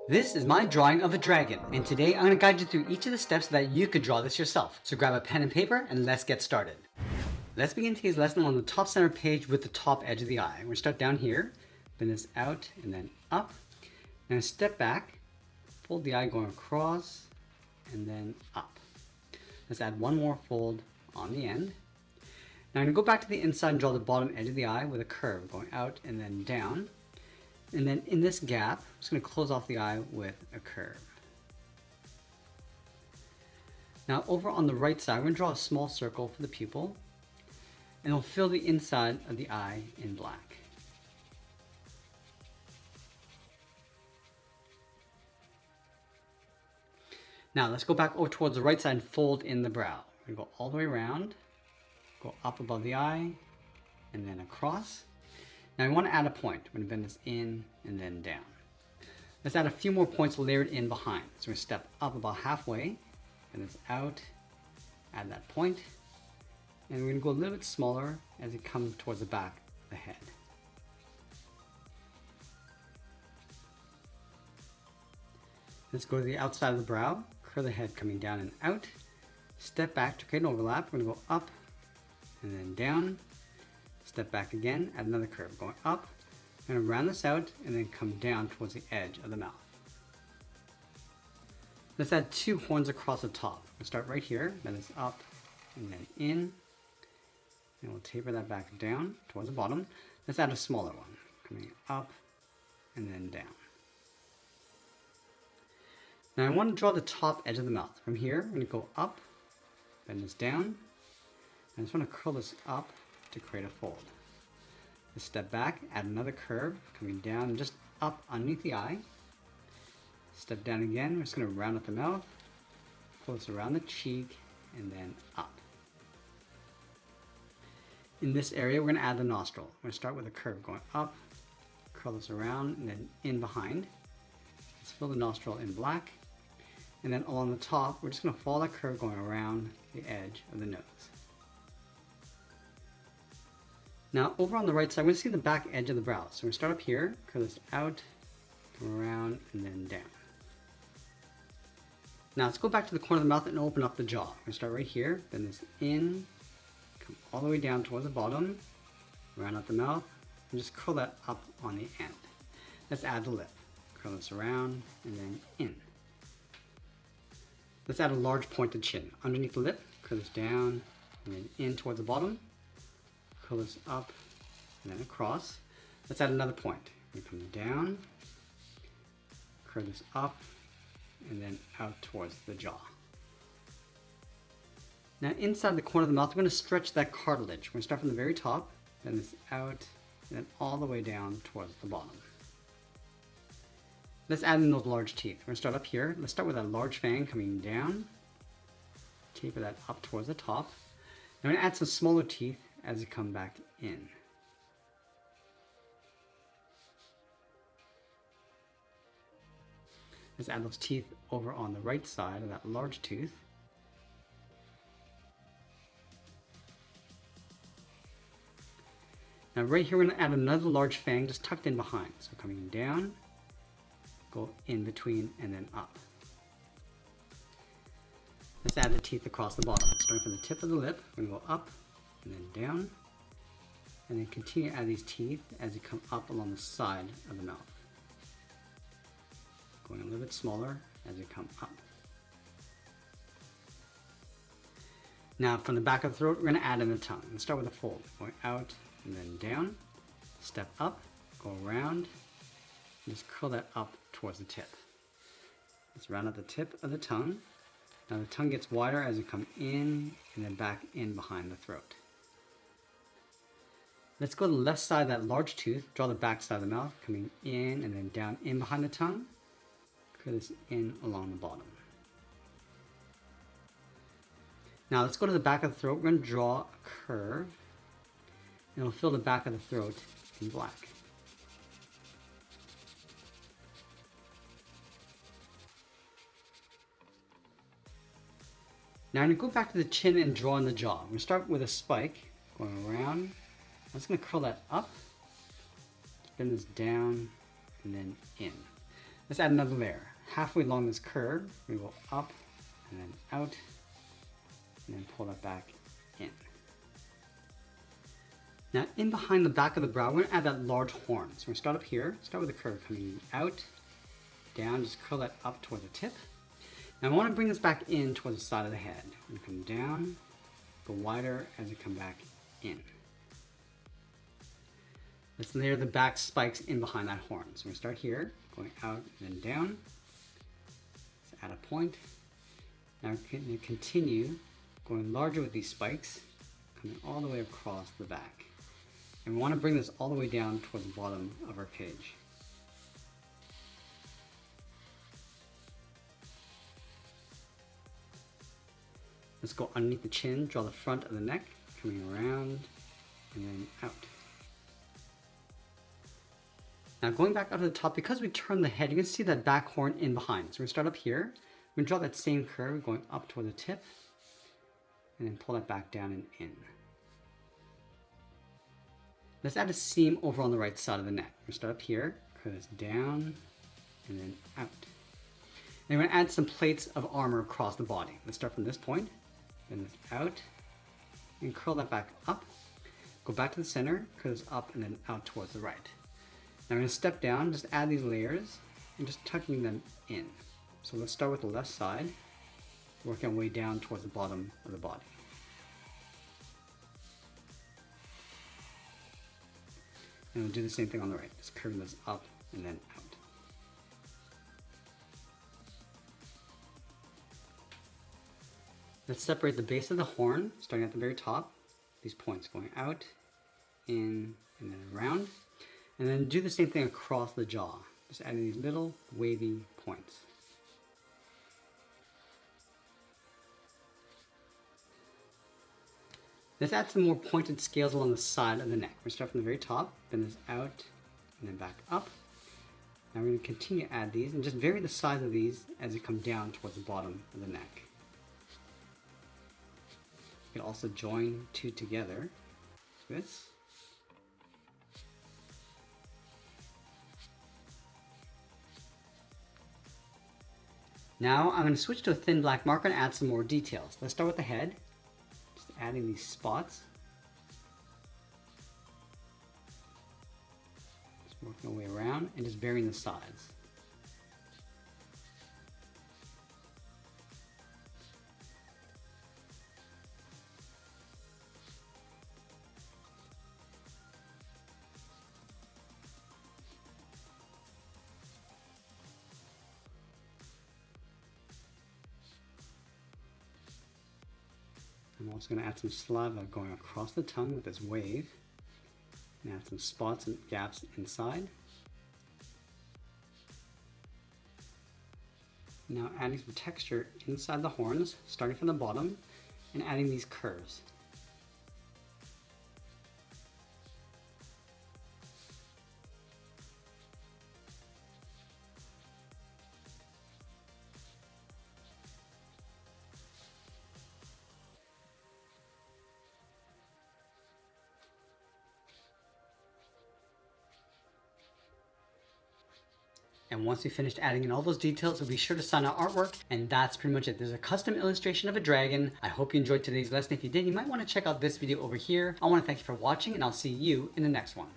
This is my drawing of a dragon, and today I'm going to guide you through each of the steps so that you could draw this yourself. So grab a pen and paper and let's get started. Let's begin today's lesson on the top center page with the top edge of the eye. We're going to start down here, bend this out and then up. Now step back, fold the eye going across and then up. Let's add one more fold on the end. Now I'm going to go back to the inside and draw the bottom edge of the eye with a curve going out and then down. And then in this gap, I'm just going to close off the eye with a curve. Now over on the right side, we're going to draw a small circle for the pupil. And we'll fill the inside of the eye in black. Now let's go back over towards the right side and fold in the brow. We're going to go all the way around, go up above the eye, and then across. Now we want to add a point. We're going to bend this in and then down. Let's add a few more points layered in behind. So we're going to step up about halfway, bend this out, add that point, and we're going to go a little bit smaller as it comes towards the back of the head. Let's go to the outside of the brow, curl the head coming down and out, step back to create an overlap. We're going to go up and then down, step back again, add another curve, going up. I'm going to round this out and then come down towards the edge of the mouth. Let's add two horns across the top. We'll start right here, bend this up and then in. And we'll taper that back down towards the bottom. Let's add a smaller one, coming up and then down. Now I want to draw the top edge of the mouth. From here, I'm going to go up, bend this down. I just want to curl this up to create a fold. Let's step back, add another curve, coming down just up underneath the eye. Step down again, we're just going to round up the mouth, pull this around the cheek, and then up. In this area, we're going to add the nostril. We're going to start with a curve going up, curl this around, and then in behind. Let's fill the nostril in black. And then along the top, we're just going to follow that curve going around the edge of the nose. Now over on the right side, we're going to see the back edge of the brow. So we're going to start up here, curl this out, come around, and then down. Now let's go back to the corner of the mouth and open up the jaw. We're going to start right here, bend this in, come all the way down towards the bottom, round out the mouth, and just curl that up on the end. Let's add the lip. Curl this around, and then in. Let's add a large pointed chin. Underneath the lip, curl this down, and then in towards the bottom. Curl this up, and then across. Let's add another point. We come down, curl this up, and then out towards the jaw. Now inside the corner of the mouth, we're going to stretch that cartilage. We're going to start from the very top, bend this out, and then all the way down towards the bottom. Let's add in those large teeth. We're going to start up here. Let's start with that large fang coming down, taper that up towards the top. Now we're going to add some smaller teeth as you come back in. Let's add those teeth over on the right side of that large tooth. Now right here we're going to add another large fang just tucked in behind. So coming down, go in between, and then up. Let's add the teeth across the bottom. Starting from the tip of the lip, we're going to go up and then down, and then continue to add these teeth as you come up along the side of the mouth. Going a little bit smaller as you come up. Now from the back of the throat, we're going to add in the tongue. Let's start with a fold, going out and then down, step up, go around, and just curl that up towards the tip. Let's round out the tip of the tongue. Now the tongue gets wider as you come in and then back in behind the throat. Let's go to the left side of that large tooth, draw the back side of the mouth, coming in and then down in behind the tongue. Curl this in along the bottom. Now let's go to the back of the throat. We're going to draw a curve, and we'll fill the back of the throat in black. Now I'm going to go back to the chin and draw in the jaw. I'm going to start with a spike, going around. I'm just going to curl that up, bend this down, and then in. Let's add another layer. Halfway along this curve, we go up and then out, and then pull that back in. Now in behind the back of the brow, we're going to add that large horn. So we're going to start up here, start with the curve coming out, down, just curl that up toward the tip. Now I want to bring this back in towards the side of the head. And come down, go wider as we come back in. Let's layer the back spikes in behind that horn. So we're going to start here, going out and then down. Let's add a point. Now we're going to continue going larger with these spikes, coming all the way across the back. And we want to bring this all the way down towards the bottom of our page. Let's go underneath the chin, draw the front of the neck, coming around and then out. Now going back out to the top, because we turned the head, you can see that back horn in behind. So we're going to start up here. We're going to draw that same curve going up toward the tip and then pull that back down and in. Let's add a seam over on the right side of the neck. We're going to start up here, curve this down and then out. And we're going to add some plates of armor across the body. Let's start from this point, then this out, and curl that back up. Go back to the center, curve this up and then out towards the right. Now I'm going to step down, just add these layers, and just tucking them in. So let's start with the left side, working our way down towards the bottom of the body. And we'll do the same thing on the right, just curving this up and then out. Let's separate the base of the horn, starting at the very top, these points going out, in, and then around. And then do the same thing across the jaw, just adding these little wavy points. Let's add some more pointed scales along the side of the neck. We're going to start from the very top, then this out, and then back up. Now we're going to continue to add these and just vary the size of these as they come down towards the bottom of the neck. You can also join two together, like this. Now I'm going to switch to a thin black marker and add some more details. Let's start with the head. Just adding these spots. Just working our way around and just varying the size. I'm also going to add some saliva going across the tongue with this wave, and add some spots and gaps inside. Now adding some texture inside the horns, starting from the bottom, and adding these curves. And once we finished adding in all those details, we'll be sure to sign our artwork. And that's pretty much it. There's a custom illustration of a dragon. I hope you enjoyed today's lesson. If you did, you might want to check out this video over here. I want to thank you for watching, and I'll see you in the next one.